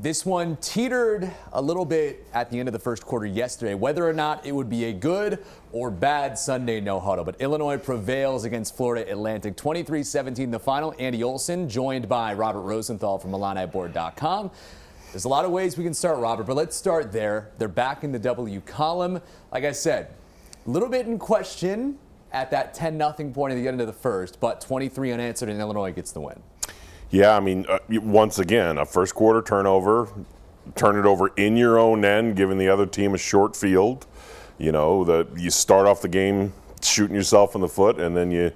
This one teetered a little bit at the end of the first quarter yesterday, whether or not it would be a good or bad Sunday No Huddle. But Illinois prevails against Florida Atlantic 23-17 the final. Andy Olson, joined by Robert Rosenthal from IlliniBoard.com. There's a lot of ways we can start, Robert, but let's start there. They're back in the W column. Like I said, a little bit in question at that 10-0 point at the end of the first, but 23 unanswered, and Illinois gets the win. Yeah, I mean, once again, a first quarter turnover, turn it over in your own end, giving the other team a short field. You know, you start off the game shooting yourself in the foot, and then you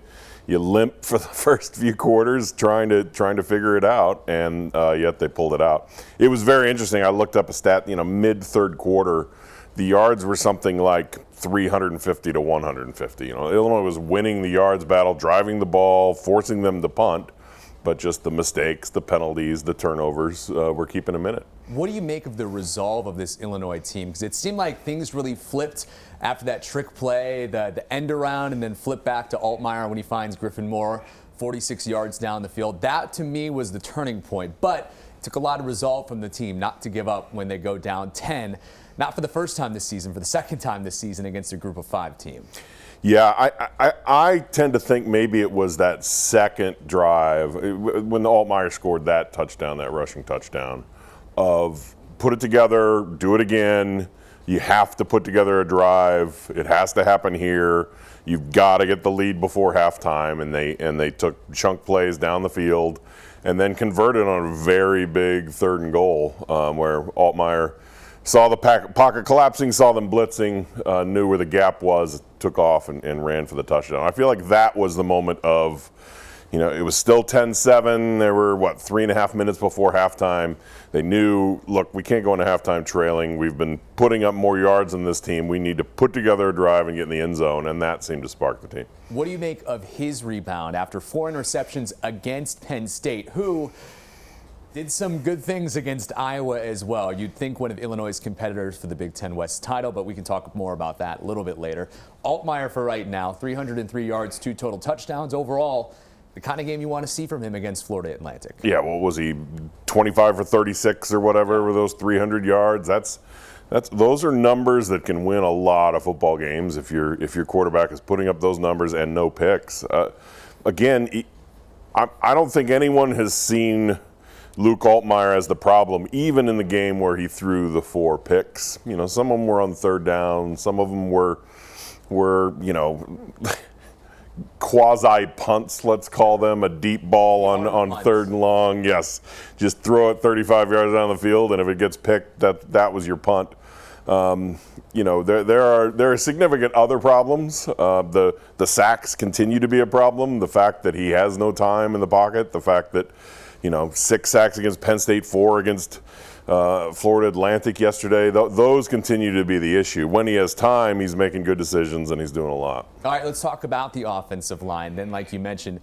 limp for the first few quarters trying to figure it out, and yet they pulled it out. It was very interesting. I looked up a stat, mid third quarter, the yards were something like 350 to 150. Illinois was winning the yards battle, driving the ball, forcing them to punt. But just the mistakes, the penalties, the turnovers were keeping them in it. What do you make of the resolve of this Illinois team? Because it seemed like things really flipped after that trick play, the end around, and then flip back to Altmaier when he finds Griffin Moore 46 yards down the field. That, to me, was the turning point. But it took a lot of resolve from the team not to give up when they go down 10. Not for the first time this season, for the second time this season against a group of 5 team. Yeah, I tend to think maybe it was that second drive when Altmaier scored that touchdown, that rushing touchdown, of put it together, do it again. You have to put together a drive. It has to happen here. You've got to get the lead before halftime, and they took chunk plays down the field and then converted on a very big 3rd and goal where Altmaier saw the pocket collapsing, saw them blitzing, knew where the gap was, took off and ran for the touchdown. I feel like that was the moment of, it was still 10-7. There were, 3.5 minutes before halftime. They knew, look, we can't go into halftime trailing. We've been putting up more yards than this team. We need to put together a drive and get in the end zone, and that seemed to spark the team. What do you make of his rebound after 4 interceptions against Penn State, who did some good things against Iowa as well? You'd think one of Illinois' competitors for the Big Ten West title, but we can talk more about that a little bit later. Altmaier for right now, 303 yards, 2 total touchdowns. Overall, the kind of game you want to see from him against Florida Atlantic. Yeah, what was he, 25 for 36 or whatever with those 300 yards? Those are numbers that can win a lot of football games if your quarterback is putting up those numbers and no picks. Again, I don't think anyone has seen Luke Altmaier as the problem, even in the game where he threw the 4 picks. Some of them were on 3rd down. Some of them were quasi punts, let's call them, a deep ball on 3rd and long. Yes, just throw it 35 yards down the field, and if it gets picked, that was your punt. There are significant other problems. The sacks continue to be a problem. The fact that he has no time in the pocket, the fact that 6 sacks against Penn State, 4 against Florida Atlantic yesterday. Those continue to be the issue. When he has time, he's making good decisions, and he's doing a lot. All right, let's talk about the offensive line. Then, like you mentioned,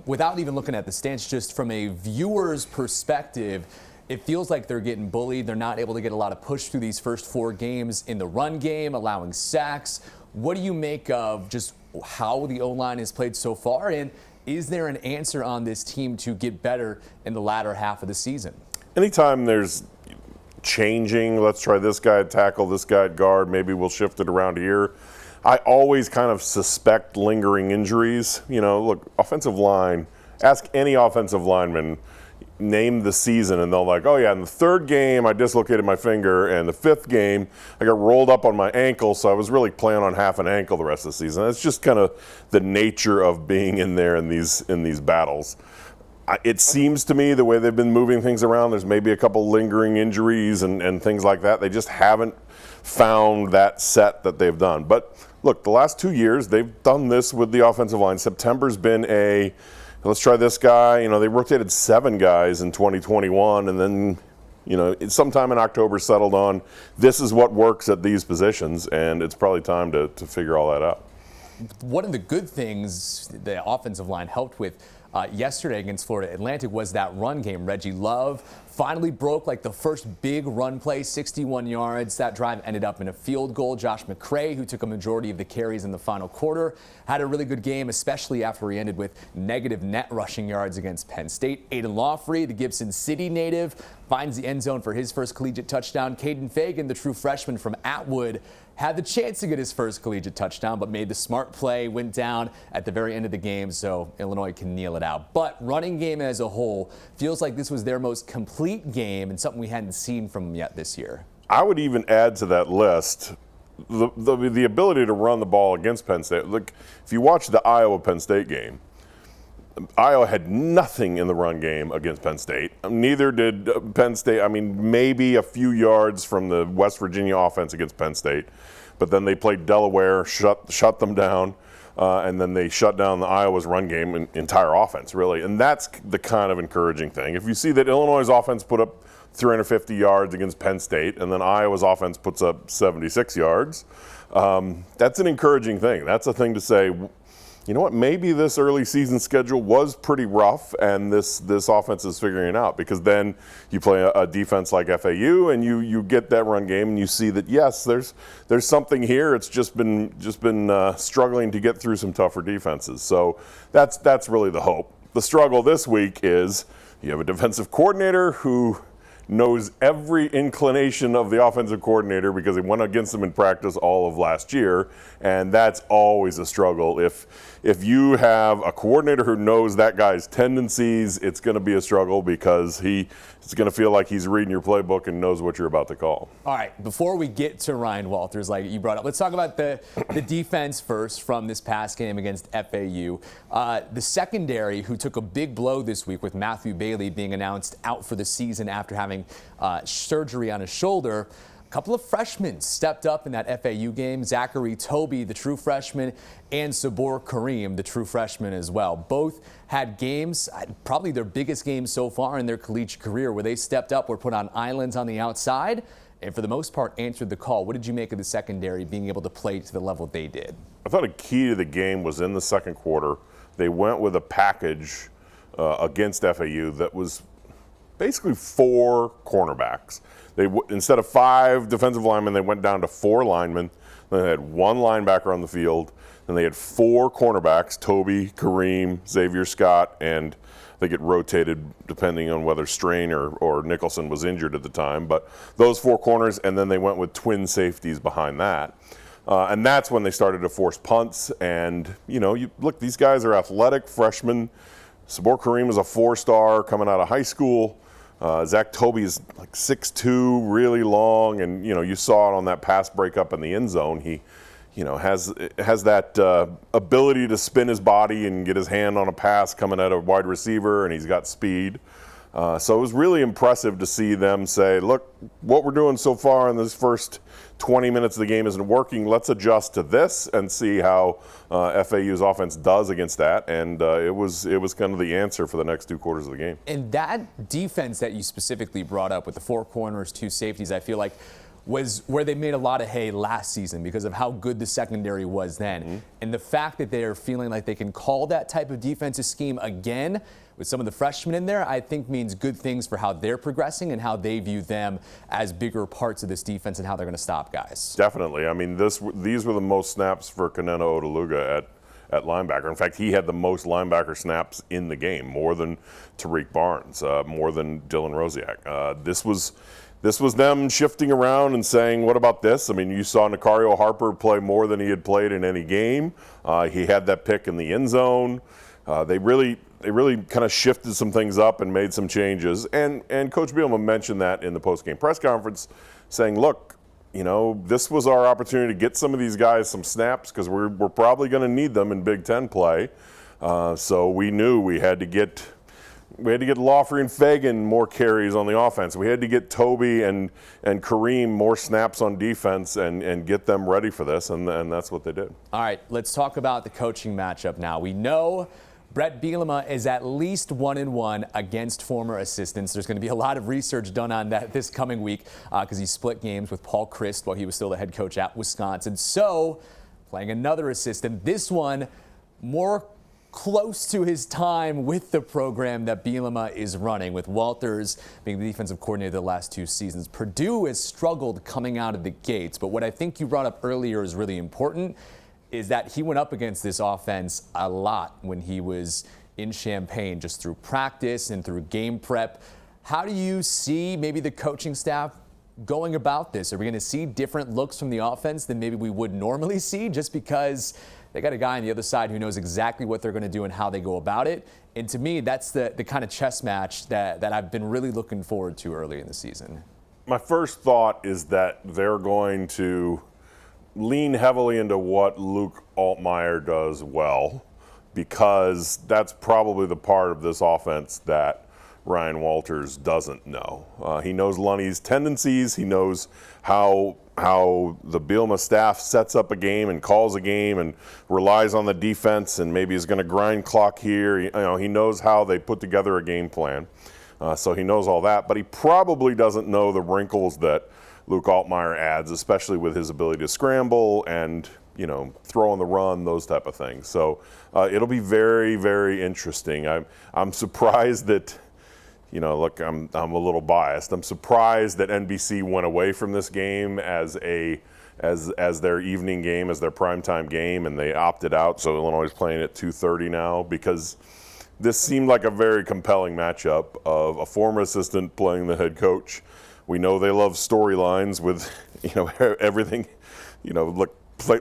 without even looking at the stats, just from a viewer's perspective, it feels like they're getting bullied. They're not able to get a lot of push through these first 4 games in the run game, allowing sacks. What do you make of just how the O-line has played so far? And is there an answer on this team to get better in the latter half of the season? Anytime there's changing, let's try this guy at tackle, this guy at guard, maybe we'll shift it around here. I always kind of suspect lingering injuries. Look, offensive line, ask any offensive lineman, name the season, and they'll like, oh yeah, in the 3rd game I dislocated my finger, and the 5th game I got rolled up on my ankle, so I was really playing on half an ankle the rest of the season. That's just kind of the nature of being in there in these battles. It seems to me the way they've been moving things around, there's maybe a couple lingering injuries and things like that. They just haven't found that set that they've done. But look, the last 2 years they've done this with the offensive line. September's been let's try this guy. They rotated 7 guys in 2021, and then, sometime in October settled on this is what works at these positions, and it's probably time to figure all that out. One of the good things the offensive line helped with yesterday against Florida Atlantic was that run game. Reggie Love finally broke like the first big run play, 61 yards. That drive ended up in a field goal. Josh McCray, who took a majority of the carries in the final quarter, had a really good game, especially after he ended with negative net rushing yards against Penn State. Aiden Lawfrey, the Gibson City native, finds the end zone for his first collegiate touchdown. Caden Fagan, the true freshman from Atwood, had the chance to get his first collegiate touchdown, but made the smart play, went down at the very end of the game, so Illinois can kneel it out. But running game as a whole feels like this was their most complete game and something we hadn't seen from them yet this year. I would even add to that list the ability to run the ball against Penn State. Look, if you watch the Iowa-Penn State game, Iowa had nothing in the run game against Penn State. Neither did Penn State. I mean, maybe a few yards from the West Virginia offense against Penn State. But then they played Delaware, shut them down, and then they shut down the Iowa's run game and entire offense, really. And that's the kind of encouraging thing. If you see that Illinois' offense put up 350 yards against Penn State, and then Iowa's offense puts up 76 yards, that's an encouraging thing. That's a thing to say, you know what, maybe this early season schedule was pretty rough and this offense is figuring it out, because then you play a defense like FAU and you get that run game and you see that, yes, there's something here. It's just been struggling to get through some tougher defenses. So that's really the hope. The struggle this week is you have a defensive coordinator who knows every inclination of the offensive coordinator because he went against them in practice all of last year, and that's always a struggle. If you have a coordinator who knows that guy's tendencies, it's going to be a struggle because it's going to feel like he's reading your playbook and knows what you're about to call. All right, before we get to Ryan Walters, like you brought up, let's talk about the defense first from this past game against FAU. The secondary, who took a big blow this week with Matthew Bailey being announced out for the season after having surgery on his shoulder. A couple of freshmen stepped up in that FAU game. Zachary Toby, the true freshman, and Sabor Kareem, the true freshman as well. Both had games, probably their biggest games so far in their collegiate career, where they stepped up, were put on islands on the outside, and for the most part answered the call. What did you make of the secondary being able to play to the level they did? I thought a key to the game was in the second quarter. They went with a package against FAU that was basically 4 cornerbacks. Instead of 5 defensive linemen, they went down to 4 linemen. Then they had 1 linebacker on the field. Then they had 4 cornerbacks, Toby, Kareem, Xavier Scott, and they get rotated depending on whether Strain or Nicholson was injured at the time. But those 4 corners, and then they went with twin safeties behind that. And that's when they started to force punts. And, look, these guys are athletic freshmen. Sabor Kareem is a 4-star coming out of high school. Zach Toby is like 6'2", really long, and you saw it on that pass breakup in the end zone. He, has that ability to spin his body and get his hand on a pass coming at a wide receiver, and he's got speed. So it was really impressive to see them say, look, what we're doing so far in this first 20 minutes of the game isn't working. Let's adjust to this and see how FAU's offense does against that. And it was kind of the answer for the next 2 quarters of the game. And that defense that you specifically brought up with the 4 corners, 2 safeties, I feel like was where they made a lot of hay last season because of how good the secondary was then. Mm-hmm. And the fact that they are feeling like they can call that type of defensive scheme again with some of the freshmen in there, I think means good things for how they're progressing and how they view them as bigger parts of this defense and how they're going to stop guys. Definitely. I mean, these were the most snaps for Kaneno Odeluga at linebacker. In fact, he had the most linebacker snaps in the game, more than Tariq Barnes, more than Dylan Rosiak. This was them shifting around and saying, what about this? I mean, you saw Nicario Harper play more than he had played in any game. He had that pick in the end zone. They really kind of shifted some things up and made some changes. And Coach Bielema mentioned that in the post-game press conference, saying, look, this was our opportunity to get some of these guys some snaps because we're probably going to need them in Big Ten play. So we knew we had to get Lawfrey and Fagan more carries on the offense. We had to get Toby and Kareem more snaps on defense and get them ready for this, and that's what they did. All right, let's talk about the coaching matchup now. We know Brett Bielema is at least 1-1 against former assistants. There's going to be a lot of research done on that this coming week because he split games with Paul Chryst while he was still the head coach at Wisconsin. So, playing another assistant, this one more close to his time with the program that Bielema is running, with Walters being the defensive coordinator the last 2 seasons. Purdue has struggled coming out of the gates, but what I think you brought up earlier is really important, is that he went up against this offense a lot when he was in Champaign, just through practice and through game prep. How do you see maybe the coaching staff going about this? Are we going to see different looks from the offense than maybe we would normally see, just because they got a guy on the other side who knows exactly what they're going to do and how they go about it? And to me, that's the kind of chess match that I've been really looking forward to early in the season. My first thought is that they're going to lean heavily into what Luke Altmaier does well, because that's probably the part of this offense that Ryan Walters doesn't know. He knows Lunny's tendencies. He knows how the Bielema staff sets up a game and calls a game and relies on the defense and maybe is going to grind clock here. He knows how they put together a game plan. So he knows all that, but he probably doesn't know the wrinkles that Luke Altmaier adds, especially with his ability to scramble and throw on the run, those type of things. So it'll be very, very interesting. I'm surprised that. Look, I'm a little biased. I'm surprised that NBC went away from this game as their evening game, as their primetime game, and they opted out. So Illinois is playing at 2:30 now, because this seemed like a very compelling matchup of a former assistant playing the head coach. We know they love storylines with everything. Look,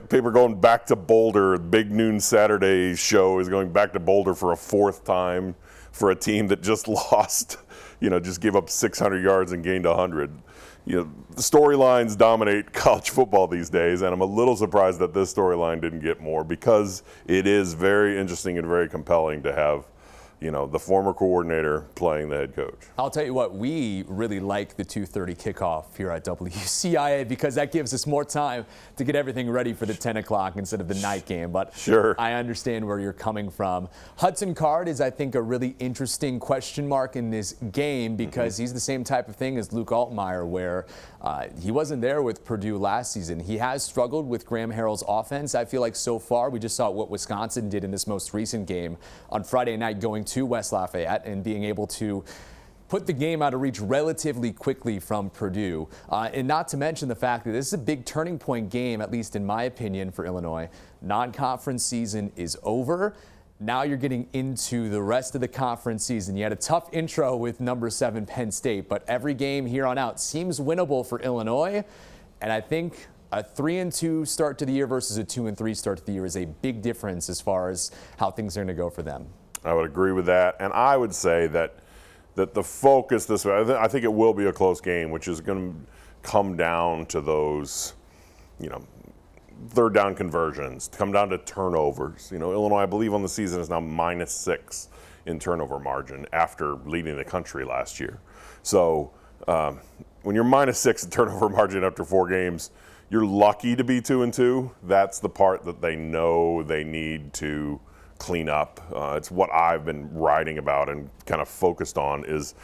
paper going back to Boulder. Big Noon Saturday show is going back to Boulder for a 4th time for a team that just lost, just gave up 600 yards and gained 100. The storylines dominate college football these days, and I'm a little surprised that this storyline didn't get more, because it is very interesting and very compelling to have the former coordinator playing the head coach. I'll tell you what, we really like the 2:30 kickoff here at WCIA, because that gives us more time to get everything ready for the 10 o'clock instead of the night game. But sure, I understand where you're coming from. Hudson Card is, I think, a really interesting question mark in this game, because he's the same type of thing as Luke Altmaier, where he wasn't there with Purdue last season. He has struggled with Graham Harrell's offense, I feel like, so far. We just saw what Wisconsin did in this most recent game on Friday night, going to West Lafayette and being able to put the game out of reach relatively quickly from Purdue. And not to mention the fact that this is a big turning point game, at least in my opinion, for Illinois. Non-conference season is over. Now you're getting into the rest of the conference season. You had a tough intro with number 7 Penn State, but every game here on out seems winnable for Illinois. And I think a 3-2 start to the year versus a 2-3 start to the year is a big difference as far as how things are going to go for them. I would agree with that, and I would say that the focus this way, I think it will be a close game, which is going to come down to those, third down conversions, come down to turnovers. Illinois, I believe, on the season is now -6 in turnover margin after leading the country last year. So when you're -6 in turnover margin after 4 games, you're lucky to be 2-2. That's the part that they know they need to clean up. It's what I've been writing about and kind of focused on, is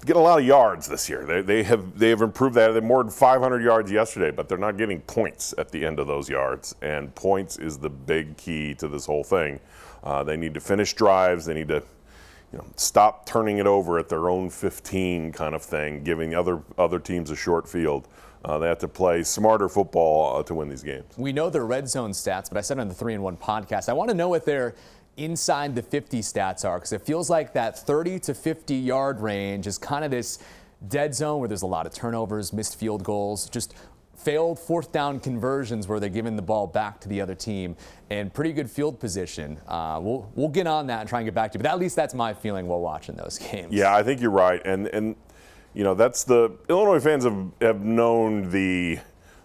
get a lot of yards this year. They have improved that. They more than 500 yards yesterday, but they're not getting points at the end of those yards. And points is the big key to this whole thing. They need to finish drives. They need to stop turning it over at their own 15 kind of thing, giving other teams a short field. They have to play smarter football to win these games. We know their red zone stats, but I said on the 3-1 podcast, I want to know what their inside the 50 stats are, because it feels like that 30 to 50 yard range is kind of this dead zone where there's a lot of turnovers, missed field goals, just failed 4th down conversions where they're giving the ball back to the other team, and pretty good field position. We'll get on that and try and get back to you, but at least that's my feeling while watching those games. Yeah, I think you're right, and that's the Illinois fans have known the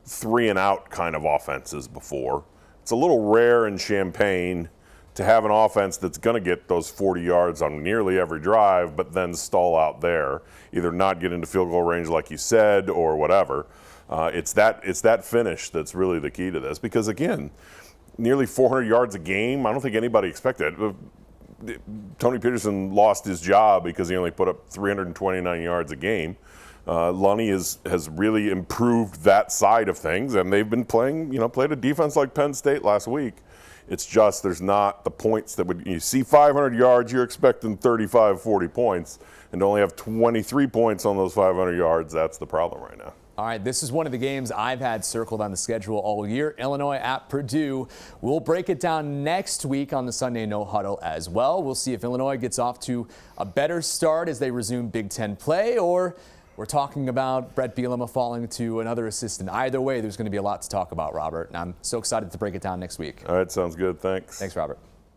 3-and-out kind of offenses before. It's a little rare in Champaign to have an offense that's going to get those 40 yards on nearly every drive, but then stall out there, either not get into field goal range like you said or whatever. It's that finish that's really the key to this, because again, nearly 400 yards a game, I don't think anybody expected it. Tony Peterson lost his job because he only put up 329 yards a game. Lunny has really improved that side of things, and they've been played a defense like Penn State last week. It's just there's not the points that you see 500 yards, you're expecting 35, 40 points, and to only have 23 points on those 500 yards, that's the problem right now. All right, this is one of the games I've had circled on the schedule all year. Illinois at Purdue. We'll break it down next week on the Sunday No Huddle as well. We'll see if Illinois gets off to a better start as they resume Big Ten play, or we're talking about Brett Bielema falling to another assistant. Either way, there's going to be a lot to talk about, Robert, and I'm so excited to break it down next week. All right, sounds good. Thanks. Thanks, Robert.